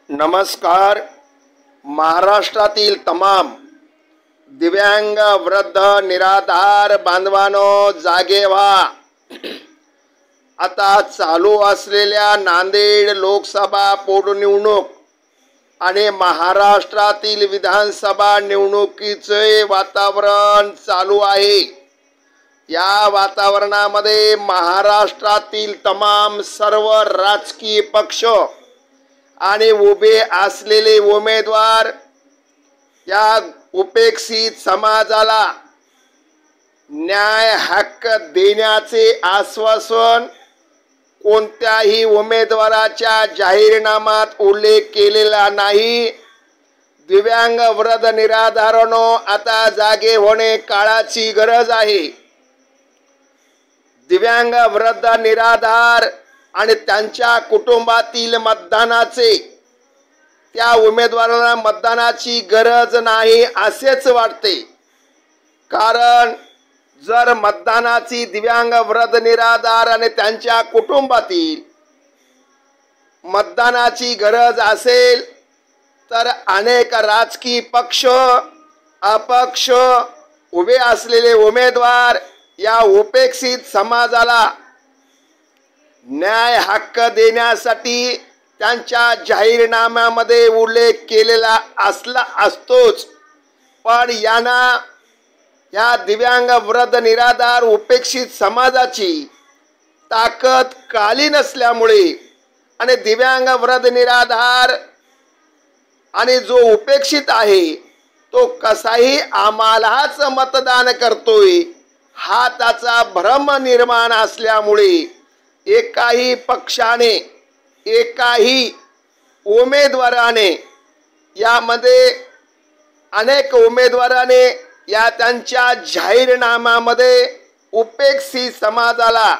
नमस्कार। महाराष्ट्रातील तमाम दिव्यांग वृद्ध निराधार बांधवांनो जागे व्हा। आता चालू असलेल्या नांदेड लोकसभा पोटनिवडणूक आणि महाराष्ट्रातील विधानसभा निवडणुकीचे वातावरण चालू आहे। या वातावरणामध्ये महाराष्ट्रातील तमाम सर्व राजकीय पक्ष आणि उभे असलेले उमेदवार या उपेक्षित समाजाला न्याय हक्क देण्याचे आश्वासन कोणत्याही उमेदवाराच्या जाहीरनाम्यात उल्लेख केलेला नाही। दिव्यांग वृद्ध निराधारांनो आता जागे होणे काळाची गरज आहे। दिव्यांग वृद्ध निराधार आणि त्यांच्या कुटुंबातील मतदानाचे त्या उमेदवाराला मतदानाची गरज नाही असेच वाटते। कारण जर मतदानाची दिव्यांग वृद्ध निराधार आणि त्यांच्या कुटुंबातील मतदानाची गरज असेल तर अनेक राजकीय पक्ष अपक्ष उभे असलेले उमेदवार या उपेक्षित समाजाला न्याय हक्क देण्यासाठी त्यांच्या जाहीरनाम्यामध्ये उल्लेख केलेला असतोच। पण या दिव्यांग वृद्ध निराधार उपेक्षित समाजाची ताकद काली नसल्यामुळे आणि दिव्यांग वृद्ध निराधार आणि जो उपेक्षित आहे तो कसाही आम्हालाच मतदान करतोय हा त्याचा भ्रम निर्माण असल्यामुळे एकाही पक्षाने एकाही उमेदवाराने यामध्ये अनेक उमेदवाराने या त्यांच्या जाहीरनाम्यामध्ये उपेक्षित समाजाला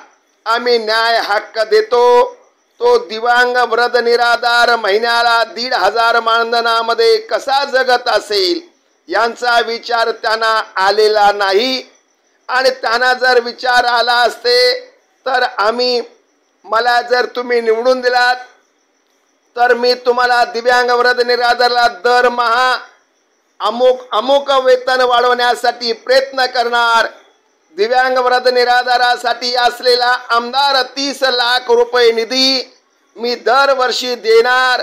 आम्ही न्याय हक्क देतो। तो दिव्यांग वृद्ध निराधार महिन्याला 1,500 मानधनामध्ये कसा जगत असेल यांचा विचार त्यांना आलेला नाही। आणि त्यांना जर विचार आला असते तर मला जर तुम्ही निवडून दिलात तर मी तुम्हाला दिव्यांग वृद्ध निराधारला दरमहा अमुक वेतन वाढवण्यासाठी प्रयत्न करणार। दिव्यांग वृद्ध निराधारासाठी असलेला आमदार 30 लाख रुपये निधी मी दरवर्षी देणार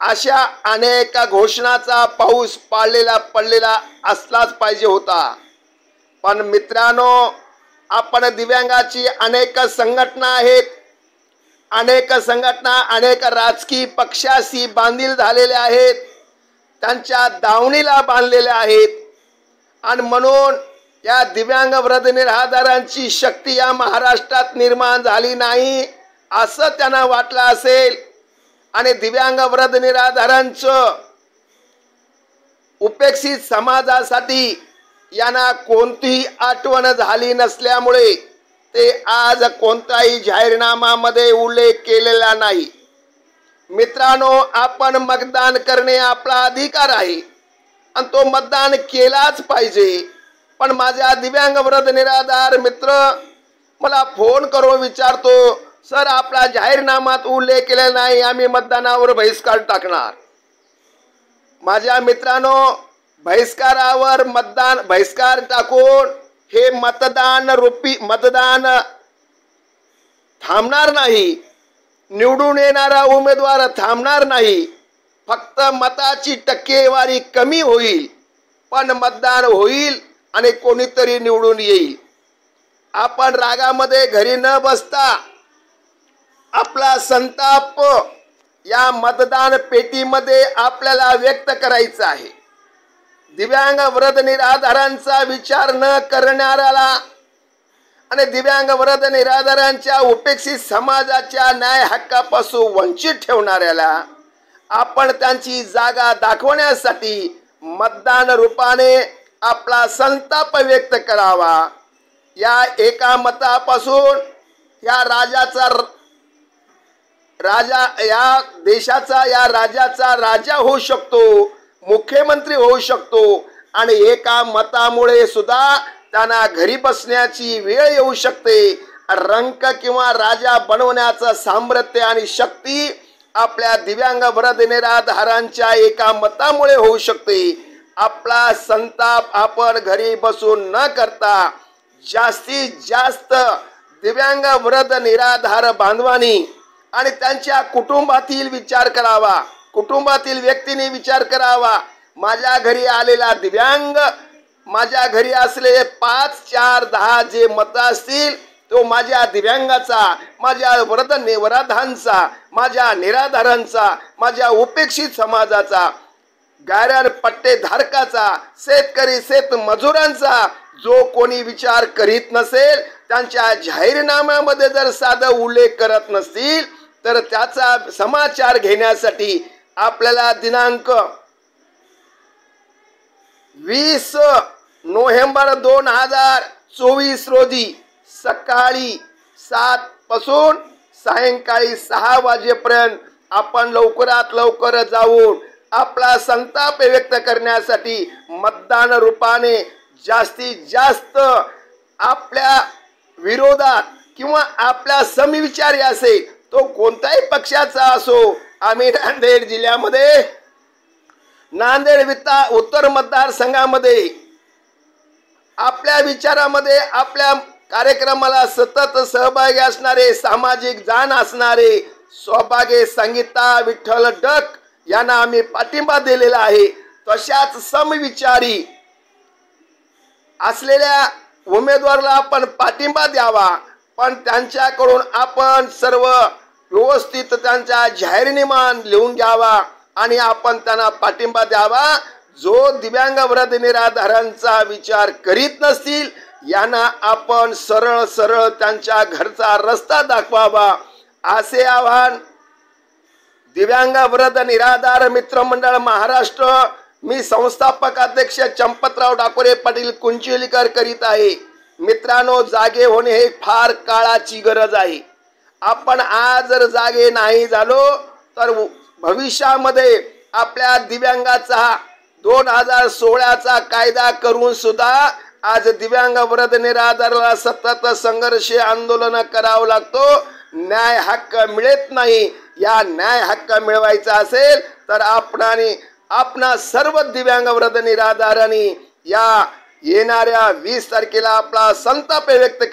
अशा अनेक घोषणाचा पाऊस पडलेला असलाच पाहिजे होता। पण मित्रांनो, आपण दिव्यांगाची अनेक संघटना आहेत, अनेक संघटना अनेक राजकीय पक्षाशी बांधील झालेल्या आहेत, त्यांच्या दावणीला बांधलेल्या आहेत। आणि म्हणून या दिव्यांग वृद्ध निराधारांची शक्ती या महाराष्ट्रात निर्माण झाली नाही असं त्यांना वाटलं असेल। आणि दिव्यांग वृद्ध निराधारांचं उपेक्षित समाजासाठी यांना कोणतीही आठवण झाली नसल्यामुळे ते आज कोणताही जाहीरनाम्यामध्ये उल्लेख केलेला नाही। मित्रांनो, आपण मतदान करणे आपला अधिकार आहे आणि तो मतदान केलाच पाहिजे। पण माझ्या दिव्यांग वृद्ध निराधार मित्र मला फोन करून विचारतो, सर आपला जाहीरनाम्यात उल्लेख केलेला नाही, आम्ही मतदानावर बहिष्कार टाकणार। माझ्या मित्रांनो, बहिष्कार टाकून हे मतदान थांबणार नाही। निवडून येणारा उमेदवार थांबणार नाही। फक्त मताची टक्केवारी कमी होईल पण मतदान होईल आणि कोणीतरी निवडून येईल। आपण रागामध्ये घरी न बसता आपला संताप या मतदान पेटीमध्ये आपल्याला व्यक्त करायचा आहे। दिव्यांग वृद्ध निराधारांचा विचार न करणाऱ्याला आणि दिव्यांग वृद्ध निराधारांच्या उपेक्षित समाजाच्या न्याय हक्कापासून वंचित ठेवणाऱ्याला आपण त्यांची जागा दाखवण्यासाठी मतदान रूपाने आपला संताप व्यक्त करावा। या एका मतापासून या देशाचा या राज्याचा राजा होऊ शकतो, मुख्यमंत्री होऊ शकतो। आणि एका मतामुळे सुद्धा त्यांना घरी बसण्याची वेळ येऊ शकते। रंक किंवा राजा बनवण्याचं सामर्थ्य आणि शक्ती आपल्या दिव्यांग वृद्ध निराधारांच्या एका मतामुळे होऊ शकते। आपला संताप आपण घरी बसून न करता जास्तीत जास्त दिव्यांग वृद्ध निराधार बांधवांनी आणि त्यांच्या कुटुंबातील विचार करावा, कुटुंबातील व्यक्तींनी विचार करावा। माझ्या घरी आलेला दिव्यांग, माझ्या घरी असलेले 5, 4, 10 जे मत असतील तो माझ्या दिव्यांगाचा, माझ्या वृद्ध निराधारांचा, माझ्या निराधारांचा, माझ्या उपेक्षित समाजाचा, गाऱ्यार पट्टेधारकाचा, शेतकरी शेतमजुरांचा जो कोणी विचार करीत नसेल, त्यांच्या जाहीरनाम्यामध्ये जर साधा उल्लेख करत नसतील तर त्याचा समाचार घेण्यासाठी आपल्याला दिनांक 20 नोव्हेंबर 2024 रोजी सकाळी 7 पासून सायंकाळी 6 वाजेपर्यंत आपण लवकरात लवकर जाऊन आपला संताप व्यक्त करण्यासाठी मतदान रूपाने जास्तीत जास्त आपल्या विरोधात किंवा आपल्या समविचारी असेल तो कोणत्याही पक्षाचा असो, आम्ही नांदेड जिल्ह्यामध्ये नांदेड उत्तर मतदारसंघामध्ये आपल्या विचारामध्ये आपल्या कार्यक्रमाला सतत सहभागी असणारे, सामाजिक जाण असणारे सौभाग्य संगीता विठ्ठल डक यांना आम्ही पाठिंबा दिलेला आहे। तशाच समविचारी असलेल्या उमेदवाराला आपण पाठिंबा द्यावा, पण त्यांच्याकडून आपण सर्व व्यवस्थित त्यांचा जाहीरनामा लिहून घ्यावा आणि आपण त्यांना पाठिंबा द्यावा। जो दिव्यांग वृद्ध निराधारांचा विचार करीत नसतील यांना आपण सरळ सरळ त्यांच्या घरचा रस्ता दाखवावा, असे आवाहन दिव्यांग वृद्ध निराधार मित्रमंडळ महाराष्ट्र मी संस्थापक अध्यक्ष चंपतराव डाकोरे पाटील कुंचिलीकर करीत आहे। मित्रांनो, जागे होणे हे फार काळाची गरज आहे। आपण आज जर जागे नाही झालो तर भविष्यामध्ये आपल्या दिव्यांगाचा 2016चा कायदा करून सुद्धा आज दिव्यांग वृद्ध निराधाराला सतत संघर्ष आंदोलन करावं लागतो, न्याय हक्क मिळत नाही। या न्याय हक्क मिळवायचा असेल तर आपणा सर्व दिव्यांग वृद्ध निराधारांनी या येणाऱ्या 20 तारखेला आपला संताप व्यक्त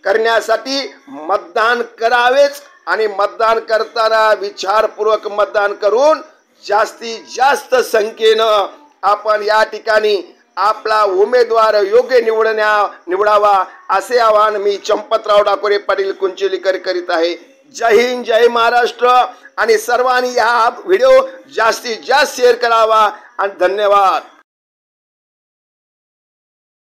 करण्यासाठी मतदान करावेच आणि मतदान करताना विचारपूर्वक मतदान करून जास्तीत जास्त संख्येनं आपण या ठिकाणी आपला उमेदवार योग्य निवडावा, असे आवाहन मी चंपतराव डाकोरे पाटील कुंचिलीकर करीत आहे। जय हिंद, जय महाराष्ट्र आणि सर्वांनी हा व्हिडिओ जास्तीत जास्त शेअर करावा आणि धन्यवाद।